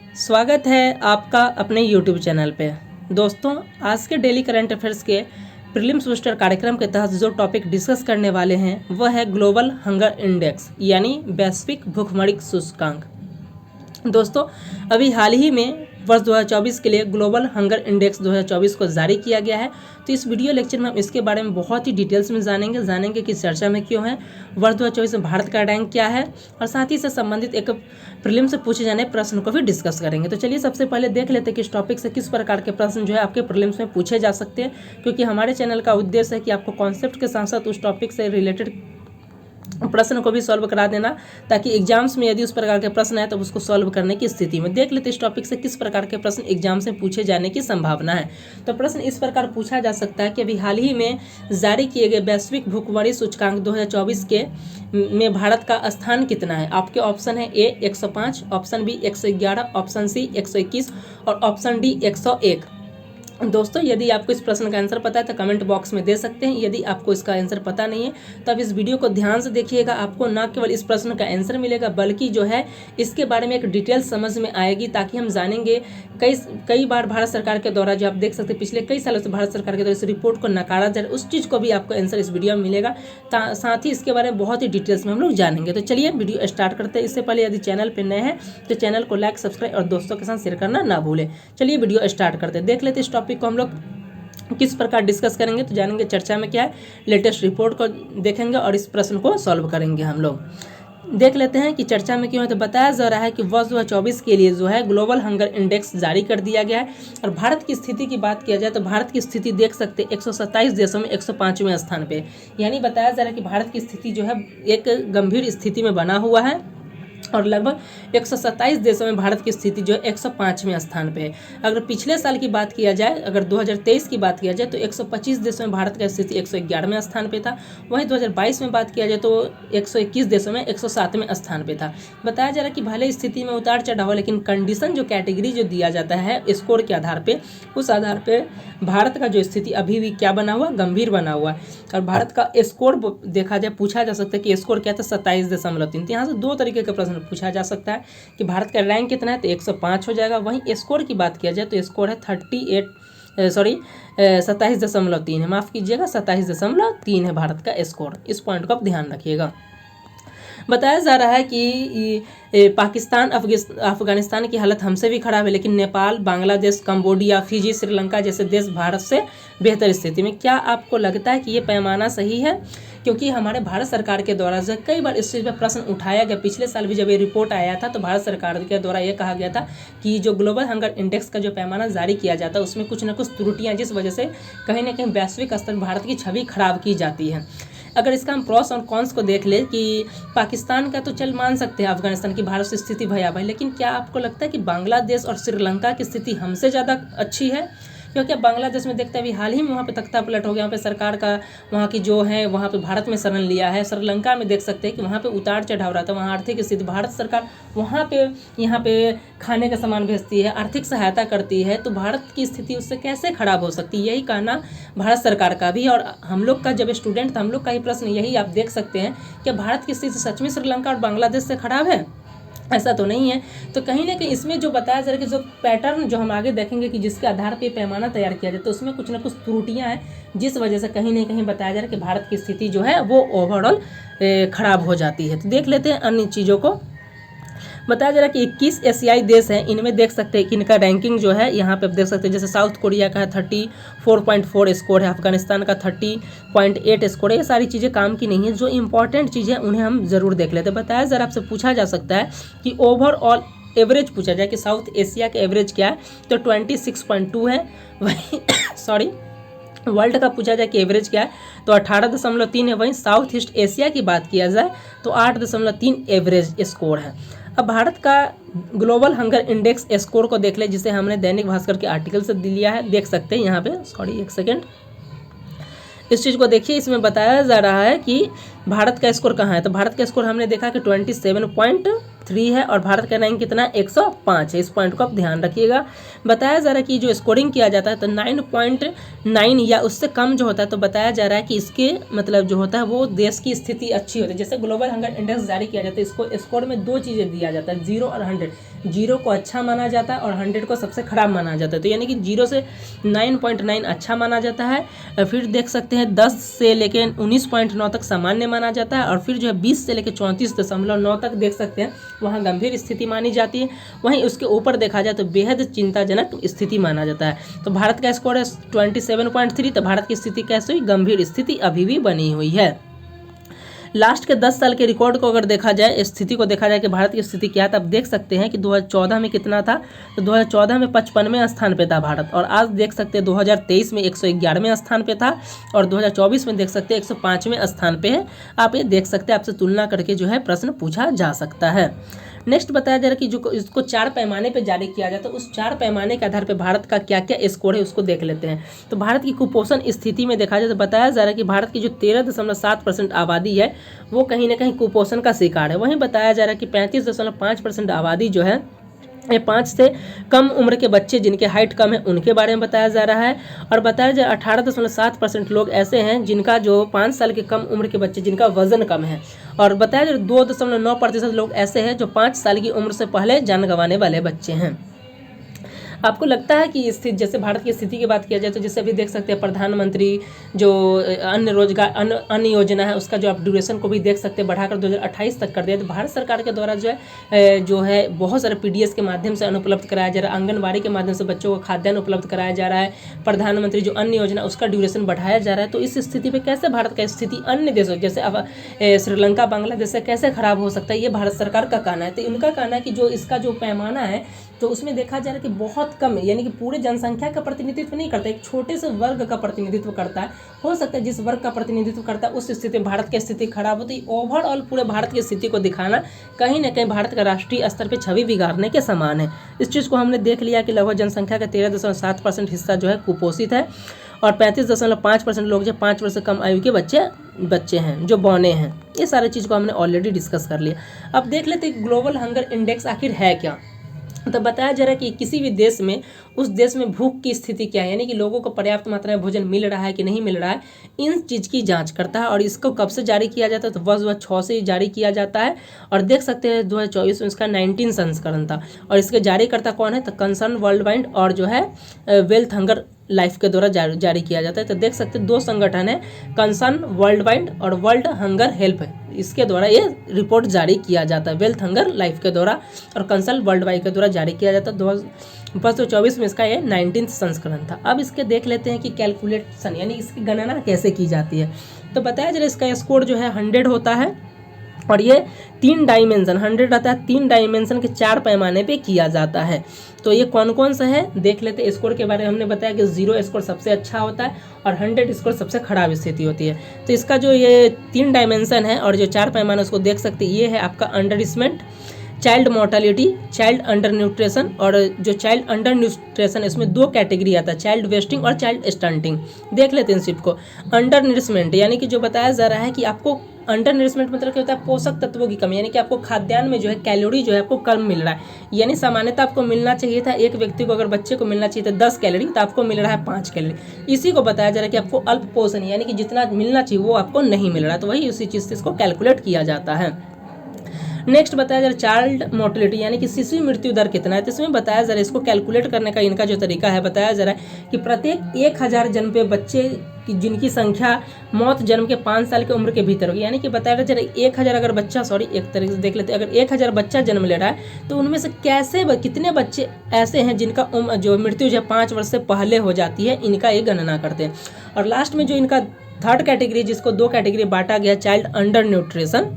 स्वागत है आपका अपने YouTube चैनल पे। दोस्तों, आज के डेली करंट अफेयर्स के प्रीलिम्स बूस्टर कार्यक्रम के तहत जो टॉपिक डिस्कस करने वाले हैं वह है ग्लोबल हंगर इंडेक्स यानी वैश्विक भूखमरी सूचकांक। दोस्तों, अभी हाल ही में वर्ष 2024 के लिए ग्लोबल हंगर इंडेक्स 2024 को जारी किया गया है। तो इस वीडियो लेक्चर में हम इसके बारे में बहुत ही डिटेल्स में जानेंगे कि चर्चा में क्यों है, वर्ष 2024 में भारत का रैंक क्या है और साथ ही से संबंधित एक प्रीलिम से पूछे जाने प्रश्न को भी डिस्कस करेंगे। तो चलिए सबसे पहले देख लेते हैं कि इस टॉपिक से किस प्रकार के प्रश्न जो है आपके प्रीलिम्स में पूछे जा सकते हैं, क्योंकि हमारे चैनल का उद्देश्य है कि आपको कॉन्सेप्ट के साथ साथ उस टॉपिक से रिलेटेड प्रश्न को भी सॉल्व करा देना, ताकि एग्जाम्स में यदि उस प्रकार के प्रश्न आए तो उसको सॉल्व करने की स्थिति में देख लेते इस टॉपिक से किस प्रकार के प्रश्न एग्जाम से पूछे जाने की संभावना है। तो प्रश्न इस प्रकार पूछा जा सकता है कि अभी हाल ही में जारी किए गए वैश्विक भूखमरी सूचकांक 2024 के में भारत का स्थान कितना है। आपके ऑप्शन है ए 105, ऑप्शन बी 111, ऑप्शन सी 121 और ऑप्शन डी 101। दोस्तों, यदि आपको इस प्रश्न का आंसर पता है तो कमेंट बॉक्स में दे सकते हैं। यदि आपको इसका आंसर पता नहीं है तो आप इस वीडियो को ध्यान से देखिएगा। आपको न केवल इस प्रश्न का आंसर मिलेगा बल्कि जो है इसके बारे में एक डिटेल समझ में आएगी, ताकि हम जानेंगे कई बार भारत सरकार के द्वारा जो आप देख सकते हैं पिछले कई सालों से भारत सरकार के द्वारा इस रिपोर्ट को नकारा जा रहा है, उस चीज़ को भी आपको आंसर इस वीडियो में मिलेगा। साथ ही इसके बारे में बहुत ही डिटेल्स में हम लोग जानेंगे। तो चलिए वीडियो स्टार्ट करते हैं। इससे पहले यदि चैनल पर नए हैं तो चैनल को लाइक, सब्सक्राइब और दोस्तों के साथ शेयर करना ना भूलें। चलिए वीडियो स्टार्ट करते हैं। देख लेते इस टॉपिक को हम लोग किस प्रकार डिस्कस करेंगे, तो जानेंगे चर्चा में क्या है, लेटेस्ट रिपोर्ट को देखेंगे और इस प्रश्न को सॉल्व करेंगे। हम लोग देख लेते हैं कि चर्चा में क्यों है। तो बताया जा रहा है कि वर्ष 2024 के लिए जो है ग्लोबल हंगर इंडेक्स जारी कर दिया गया है। और भारत की स्थिति की बात किया जाए तो भारत की स्थिति देख सकते हैं 127 देशों में 105वें स्थान पे, यानी बताया जा रहा है कि भारत की स्थिति जो है एक गंभीर स्थिति में बना हुआ है और लगभग 127 देशों में भारत की स्थिति जो है 105वें स्थान पे है। अगर पिछले साल की बात किया जाए, अगर 2023 की बात किया जाए तो 125 देशों में भारत की स्थिति 111वें स्थान पे था। वहीं 2022 में बात किया जाए तो 121 देशों में 107वें स्थान पे था। बताया जा रहा है कि भले स्थिति में उतार चढ़ाव हो, लेकिन कंडीशन जो कैटेगरी जो दिया जाता है स्कोर के आधार पर, उस आधार पर भारत का जो स्थिति अभी भी क्या बना हुआ, गंभीर बना हुआ है। और भारत का स्कोर देखा जाए, पूछा जा सकता है कि स्कोर क्या था, 27.3। तो यहाँ से दो तरीके के प्रश्न पूछा जा सकता है कि भारत का रैंक कितना है, तो 105 हो जाएगा। वहीं स्कोर की बात किया जाए तो स्कोर है 27.3 है, माफ़ कीजिएगा 27.3 है भारत का स्कोर। इस पॉइंट को आप ध्यान रखिएगा। बताया जा रहा है कि पाकिस्तान, अफगानिस्तान की हालत हमसे भी खराब है, लेकिन नेपाल, बांग्लादेश, कंबोडिया, फिजी, श्रीलंका जैसे देश भारत से बेहतर स्थिति में। क्या आपको लगता है कि ये पैमाना सही है? क्योंकि हमारे भारत सरकार के द्वारा जो कई बार इस चीज़ पर प्रश्न उठाया गया। पिछले साल भी जब ये रिपोर्ट आया था तो भारत सरकार के द्वारा ये कहा गया था कि जो ग्लोबल हंगर इंडेक्स का जो पैमाना जारी किया जाता है उसमें कुछ न कुछ त्रुटियाँ, जिस वजह से कहीं ना कहीं वैश्विक स्तर पर भारत की छवि खराब की जाती है। अगर इसका हम प्रॉस और कॉन्स को देख ले कि पाकिस्तान का तो चल मान सकते हैं, अफगानिस्तान की भारत से स्थिति भयावह है, लेकिन क्या आपको लगता है कि बांग्लादेश और श्रीलंका की स्थिति हमसे ज़्यादा अच्छी है? क्योंकि अब बांग्लादेश में देखते हैं अभी हाल ही में वहाँ पे तख्ता पलट हो गया, वहाँ पे सरकार का वहाँ की जो है वहाँ पे भारत में शरण लिया है। श्रीलंका में देख सकते हैं कि वहाँ पे उतार चढ़ाव रहा था, वहाँ आर्थिक स्थिति, भारत सरकार वहाँ पे यहाँ पे खाने का सामान भेजती है, आर्थिक सहायता करती है, तो भारत की स्थिति उससे कैसे खराब हो सकती है? यही कहना भारत सरकार का भी और हम लोग का जब स्टूडेंट था हम लोग का ही प्रश्न यही आप देख सकते हैं कि भारत की स्थिति सच में श्रीलंका और बांग्लादेश से खराब है? ऐसा तो नहीं है। तो कहीं ना कहीं इसमें जो बताया जा रहा है कि जो पैटर्न जो हम आगे देखेंगे कि जिसके आधार पे पैमाना तैयार किया जाए तो उसमें कुछ ना कुछ त्रुटियां हैं, जिस वजह से कहीं ना कहीं बताया जा रहा है कि भारत की स्थिति जो है वो ओवरऑल खराब हो जाती है। तो देख लेते हैं अन्य चीज़ों को। बताया जा रहा है कि 21 एशियाई देश हैं, इनमें देख सकते हैं कि इनका रैंकिंग जो है यहाँ पे आप देख सकते हैं, जैसे साउथ कोरिया का है 34.4 स्कोर है, अफगानिस्तान का 30.8 स्कोर है। ये सारी चीज़ें काम की नहीं है, जो इंपॉर्टेंट चीज़ें उन्हें हम जरूर देख लेते हैं। बताया जा रहा है, आपसे पूछा जा सकता है कि ओवरऑल एवरेज पूछा जाए कि साउथ एशिया का एवरेज क्या है, तो 26.2 है। वही वर्ल्ड का पूछा जाए कि एवरेज क्या है तो 18.3 है। वहीं साउथ ईस्ट एशिया की बात किया जाए तो 8.3 एवरेज स्कोर है। अब भारत का ग्लोबल हंगर इंडेक्स स्कोर को देख ले, जिसे हमने दैनिक भास्कर के आर्टिकल से लिया है, देख सकते हैं यहाँ पे, सॉरी एक सेकेंड, इस चीज़ को देखिए। इसमें बताया जा रहा है कि भारत का स्कोर कहाँ है, तो भारत का स्कोर हमने देखा कि 27.3 है और भारत का रैंक कितना 105 है। इस पॉइंट को आप ध्यान रखिएगा। बताया जा रहा है कि जो स्कोरिंग किया जाता है तो 9.9 या उससे कम जो होता है, तो बताया जा रहा है कि इसके मतलब जो होता है वो देश की स्थिति अच्छी होती है। जैसे ग्लोबल हंगर इंडेक्स जारी किया जाता है, इसको स्कोर में दो चीज़ें दिया जाता है, 0 और 100। 0 को अच्छा माना जाता है और 100 को सबसे खराब माना जाता है। तो यानी कि 0 से 9.9 अच्छा माना जाता है। फिर देख सकते हैं 10 से लेकर 19.9 तक सामान्य माना जाता है, और फिर जो है 20 से लेकर 34.9 तक देख सकते हैं वहाँ गंभीर स्थिति मानी जाती है। वहीं उसके ऊपर देखा जाए तो बेहद चिंताजनक स्थिति माना जाता है। तो भारत का स्कोर है 27.3। तो भारत की स्थिति कैसे हुई? गंभीर स्थिति अभी भी बनी हुई है। लास्ट के 10 साल के रिकॉर्ड को अगर देखा जाए, स्थिति को देखा जाए कि भारत की स्थिति क्या है, तब देख सकते हैं कि 2014 में कितना था। तो 2014 में 55वें स्थान पे था भारत, और आज देख सकते हैं 2023 में 111वें स्थान पे था, और 2024 में देख सकते हैं 105वें स्थान पे है। आप ये देख सकते हैं, आपसे तुलना करके जो है प्रश्न पूछा जा सकता है। नेक्स्ट बताया जा रहा है कि जो इसको 4 पैमाने पे जारी किया जाता है, तो उस 4 पैमाने के आधार पे भारत का क्या क्या स्कोर है उसको देख लेते हैं। तो भारत की कुपोषण स्थिति में देखा जाए तो बताया जा रहा है कि भारत की जो 13.7% आबादी है वो कहीं ना कहीं कुपोषण का शिकार है। वहीं बताया जा रहा है कि 35.5% आबादी जो है, ये 5 से कम उम्र के बच्चे जिनके हाइट कम है उनके बारे में बताया जा रहा है। और बताया जाए 18.7% लोग ऐसे हैं जिनका जो 5 साल के कम उम्र के बच्चे जिनका वजन कम है। और बताया जाए 2.9% लोग ऐसे हैं जो 5 साल की उम्र से पहले जान गंवाने वाले बच्चे हैं। आपको लगता है कि स्थिति, जैसे भारत की स्थिति की बात किया जाए तो जैसे अभी देख सकते हैं प्रधानमंत्री जो अन्य रोजगार अन्य योजना है उसका जो आप ड्यूरेशन को भी देख सकते हैं बढ़ाकर 2028 तक कर दिया। तो भारत सरकार के द्वारा जो है बहुत सारे PDS के माध्यम से अन्न उपलब्ध कराया जा रहा है, आंगनबाड़ी के माध्यम से बच्चों को खाद्यान्न उपलब्ध कराया जा रहा है, प्रधानमंत्री जो अन्य योजना उसका ड्यूरेशन बढ़ाया जा रहा है। तो इस स्थिति पर कैसे भारत का स्थिति अन्य देशों जैसे अब श्रीलंका, बांग्लादेश से कैसे खराब हो सकता है, ये भारत सरकार का कहना है। तो उनका कहना है कि जो इसका जो पैमाना है तो उसमें देखा जा रहा है कि बहुत कम है, यानी कि पूरे जनसंख्या का प्रतिनिधित्व नहीं करता, एक छोटे से वर्ग का प्रतिनिधित्व करता है। हो सकता है जिस वर्ग का प्रतिनिधित्व करता है उस स्थिति में भारत की स्थिति खराब होती है। ओवरऑल पूरे भारत की स्थिति को दिखाना कहीं ना कहीं भारत का राष्ट्रीय स्तर पर छवि बिगाड़ने के समान है। इस चीज़ को हमने देख लिया कि लगभग जनसंख्या का 13.7% हिस्सा जो है कुपोषित है, और 35.5% लोग जो 5 वर्ष से कम आयु के बच्चे हैं जो बौने हैं। ये सारी चीज़ को हमने ऑलरेडी डिस्कस कर लिया। अब देख लेते हैं ग्लोबल हंगर इंडेक्स आखिर है क्या। तो बताया जा रहा है कि किसी भी देश में उस देश में भूख की स्थिति क्या है, यानी कि लोगों को पर्याप्त मात्रा में भोजन मिल रहा है कि नहीं मिल रहा है, इन चीज़ की जांच करता है। और इसको कब से जारी किया जाता है, तो वर्ष 2006 से जारी किया जाता है। और देख सकते हैं 2024 में इसका 19 संस्करण था, और इसके जारी करता कौन है, तो कंसर्न वर्ल्ड वाइड और जो है वेल्थ हंगर लाइफ के द्वारा जारी किया जाता है। तो देख सकते हैं 2 संगठन है, कंसर्न वर्ल्ड वाइड और वर्ल्ड हंगर हेल्प है, इसके द्वारा ये रिपोर्ट जारी किया जाता है। वेल्थ हंगर लाइफ के द्वारा और कंसर्न वर्ल्ड वाइड के द्वारा जारी किया जाता है। 2024 में इसका ये 19 संस्करण था। अब इसके देख लेते हैं कि कैलकुलेशन यानी इसकी गणना कैसे की जाती है। तो बताया जा रहा है इसका स्कोर जो है 100 होता है, और ये 3 डायमेंशन 100 रहता है, 3 डायमेंशन के 4 पैमाने पे किया जाता है। तो ये कौन कौन सा है देख लेते हैं। स्कोर के बारे में हमने बताया कि 0 स्कोर सबसे अच्छा होता है और 100 स्कोर सबसे खराब स्थिति होती है। तो इसका जो ये 3 डायमेंशन है और जो 4 पैमाने उसको देख सकते हैं, ये है आपका undernourishment, child mortality, child under nutrition. और जो चाइल्ड अंडर न्यूट्रिशन इसमें 2 कैटेगरी आता है, चाइल्ड वेस्टिंग और चाइल्ड स्टंटिंग। देख लेते हैं सिर्फ को। अंडर नरिशमेंट यानी कि जो बताया जा रहा है कि आपको अंडर नरिशमेंट मतलब क्या होता है, पोषक तत्वों की कमी, यानी कि आपको खाद्यान्न में जो है कैलोरी जो है आपको कम मिल रहा है। यानी सामान्यतः आपको मिलना चाहिए था, एक व्यक्ति को अगर बच्चे को मिलना चाहिए था 10 कैलोरी, तो आपको मिल रहा है 5 कैलोरी। इसी को बताया जा रहा है कि आपको अल्प पोषण यानी कि जितना मिलना चाहिए वो आपको नहीं मिल रहा है। तो वही उसी चीज़ से इसको कैलकुलेट किया जाता है। नेक्स्ट बताया जा रहा है चाइल्ड मोर्टेलिटी यानी कि शिशु मृत्यु दर कितना है। तो इसमें बताया जा रहा है इसको कैलकुलेट करने का इनका जो तरीका है, बताया जा रहा है कि प्रत्येक 1000 जन्म पे बच्चे की जिनकी संख्या मौत जन्म के 5 साल की उम्र के भीतर होगी। यानी कि बताया जा रहा है 1000 अगर बच्चा एक तरीके से देख लेते हैं, अगर 1000 बच्चा जन्म ले रहा है तो उनमें से कितने बच्चे ऐसे हैं जिनका जो मृत्यु जो 5 वर्ष से पहले हो जाती है, इनका ये गणना करते हैं। और लास्ट में जो इनका 3rd कैटेगरी जिसको 2 कैटेगरी बांटा गया, चाइल्ड अंडर न्यूट्रिशन,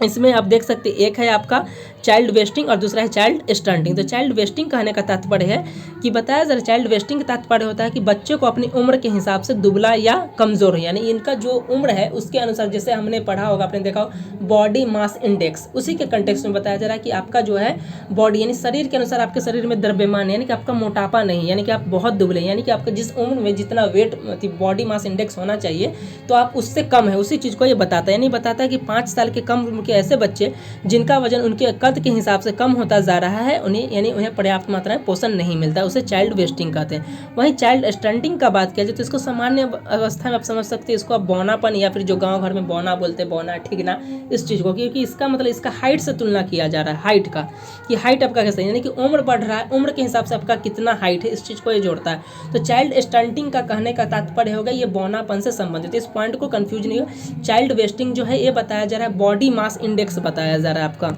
इसमें आप देख सकते हैं एक है आपका चाइल्ड वेस्टिंग और दूसरा है चाइल्ड स्टंटिंग। तो चाइल्ड वेस्टिंग कहने का तात्पर्य है कि बताया जरा चाइल्ड वेस्टिंग का तात्पर्य होता है कि बच्चे को अपनी उम्र के हिसाब से दुबला या कमज़ोर है, यानी इनका जो उम्र है उसके अनुसार, जैसे हमने पढ़ा होगा, आपने देखा हो बॉडी मास इंडेक्स, उसी के कंटेक्स्ट में बताया जा रहा है कि आपका जो है बॉडी यानी शरीर के अनुसार आपके शरीर में द्रव्यमान यानी कि आपका मोटापा नहीं, यानी कि आप बहुत दुबले, यानी कि आपका जिस उम्र में जितना वेट बॉडी मास इंडेक्स होना चाहिए तो आप उससे कम है, उसी चीज़ को ये बताता है। यानी बताता है कि 5 साल के कम उम्र के ऐसे बच्चे जिनका वजन उनके कद ज़रूरत के हिसाब से कम होता जा रहा है उन्हें, यानी उन्हें पर्याप्त मात्रा में पोषण नहीं मिलता, उसे चाइल्ड वेस्टिंग कहते हैं। वहीं चाइल्ड स्टंटिंग का बात किया जाए तो इसको सामान्य अवस्था में आप समझ सकते हैं, इसको आप बौनापन या फिर जो गाँव घर में बौना बोलते हैं, बौना ठिगना, इस चीज़ को, क्योंकि इसका मतलब इसका हाइट से तुलना किया जा रहा है, हाइट का, कि हाइट आपका कैसा है, यानी कि उम्र बढ़ रहा है, उम्र के हिसाब से आपका कितना हाइट है, इस चीज़ को ये जोड़ता है। तो चाइल्ड स्टंटिंग का कहने का तात्पर्य होगा ये बौनापन से संबंधित, इस पॉइंट को कंफ्यूज नहीं हो। चाइल्ड वेस्टिंग जो है ये बताया जा रहा है बॉडी मास इंडेक्स बताया जा रहा है आपका,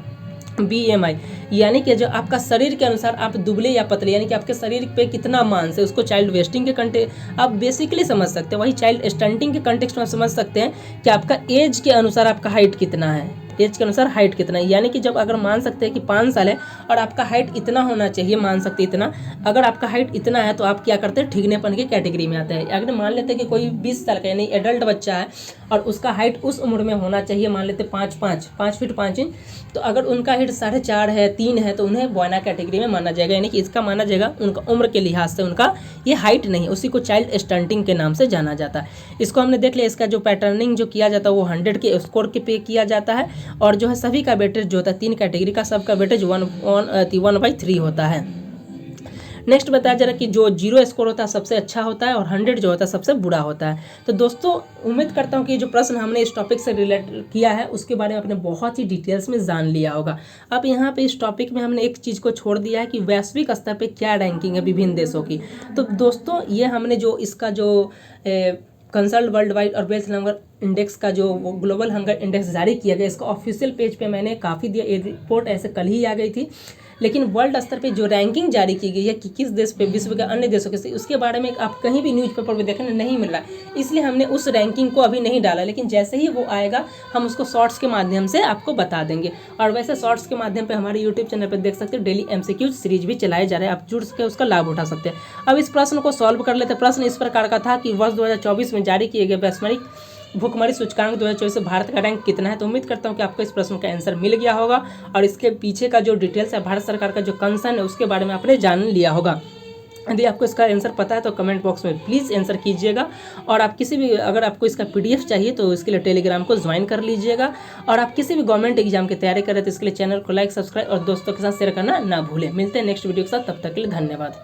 BMI, यानी कि जो आपका शरीर के अनुसार आप दुबले या पतले, यानी कि आपके शरीर पे कितना मांस है, उसको चाइल्ड वेस्टिंग के कंटे आप बेसिकली समझ सकते हैं। वही चाइल्ड स्टंटिंग के कंटेक्स्ट में आप समझ सकते हैं कि आपका एज के अनुसार आपका हाइट कितना है, एज के अनुसार हाइट कितना है, यानी कि जब अगर मान सकते हैं कि 5 साल है और आपका हाइट इतना होना चाहिए, मान सकते इतना, अगर आपका हाइट इतना है तो आप क्या करते हैं, ठिगनेपन की कैटेगरी में आते हैं। अगर मान लेते हैं कि कोई 20 साल का यानी एडल्ट बच्चा है और उसका हाइट उस उम्र में होना चाहिए, मान लेते 5 फीट 5 इंच, तो अगर उनका हाइट 4.5 है, 3 है, तो उन्हें बॉयना कैटेगरी में माना जाएगा, यानी कि इसका माना जाएगा उनका उम्र के लिहाज से उनका ये हाइट नहीं, उसी को चाइल्ड स्टंटिंग के नाम से जाना जाता है। इसको हमने देख लिया, इसका जो पैटर्निंग जो किया जाता है वो 100 के स्कोर के पे किया जाता है, और जो है सभी का वेटेज जो होता है 3 कैटेगरी का, सबका वेटेज 1/3 होता है। नेक्स्ट बताया जा रहा है कि जो 0 स्कोर होता है सबसे अच्छा होता है और 100 जो होता है सबसे बुरा होता है। तो दोस्तों उम्मीद करता हूँ कि जो प्रश्न हमने इस टॉपिक से रिलेट किया है उसके बारे में आपने बहुत ही डिटेल्स में जान लिया होगा। अब यहाँ पे इस टॉपिक में हमने एक चीज़ को छोड़ दिया है कि वैश्विक स्तर पे क्या रैंकिंग है विभिन्न देशों की। तो दोस्तों ये हमने जो इसका जो कंसल्ट वर्ल्ड वाइड और वेल्थ नंबर इंडेक्स का जो ग्लोबल हंगर इंडेक्स जारी किया गया, इसका ऑफिशियल पेज पे मैंने काफ़ी दिया, ये रिपोर्ट ऐसे कल ही आ गई थी, लेकिन वर्ल्ड स्तर पे जो रैंकिंग जारी की गई है कि किस देश पे विश्व के अन्य देशों के, उसके बारे में आप कहीं भी न्यूज़पेपर में देखने नहीं मिल रहा है, इसलिए हमने उस रैंकिंग को अभी नहीं डाला, लेकिन जैसे ही वो आएगा हम उसको शॉर्ट्स के माध्यम से आपको बता देंगे। और वैसे शॉर्ट्स के माध्यम पे हमारे यूट्यूब चैनल पर देख सकते हैं डेली MCQ सीरीज भी चलाए जा रहे हैं, आप जुड़ के उसका लाभ उठा सकते हैं। अब इस प्रश्न को सॉल्व कर लेते हैं। प्रश्न इस प्रकार का था कि वर्ष 2024 में जारी किए गए वैश्विक भुखमरी सूचकांक 2024 से भारत का रैंक कितना है। तो उम्मीद करता हूं कि आपको इस प्रश्न का आंसर मिल गया होगा और इसके पीछे का जो डिटेल्स है, भारत सरकार का जो कंसर्न है, उसके बारे में आपने जान लिया होगा। यदि आपको इसका आंसर पता है तो कमेंट बॉक्स में प्लीज़ आंसर कीजिएगा। और आप किसी भी, अगर आपको इसका PDF चाहिए तो इसके लिए टेलीग्राम को ज्वाइन कर लीजिएगा। और आप किसी भी गवर्नमेंट एग्जाम की तैयारी करें तो इसके लिए चैनल को लाइक, सब्सक्राइब और दोस्तों के साथ शेयर करना ना भूलें। मिलते हैं नेक्स्ट वीडियो के साथ, तब तक के लिए धन्यवाद।